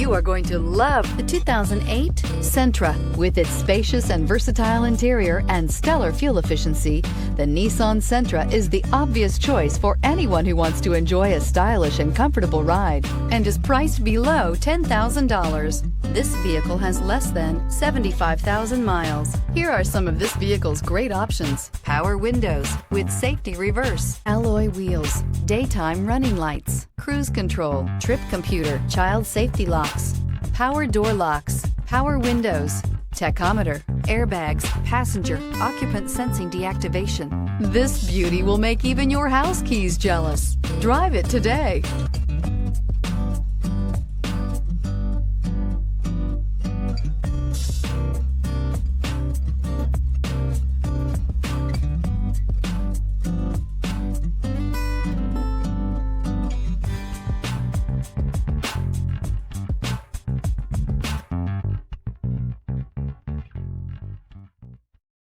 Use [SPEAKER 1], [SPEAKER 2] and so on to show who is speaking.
[SPEAKER 1] You are going to love the 2008 Sentra. With its spacious and versatile interior and stellar fuel efficiency, the Nissan Sentra is the obvious choice for anyone who wants to enjoy a stylish and comfortable ride and is priced below $10,000. This vehicle has less than 75,000 miles. Here are some of this vehicle's great options: power windows with safety reverse, alloy wheels, daytime running lights, cruise control, trip computer, child safety locks, power door locks, power windows, tachometer, airbags, passenger occupant sensing deactivation. This beauty will make even your house keys jealous. Drive it today.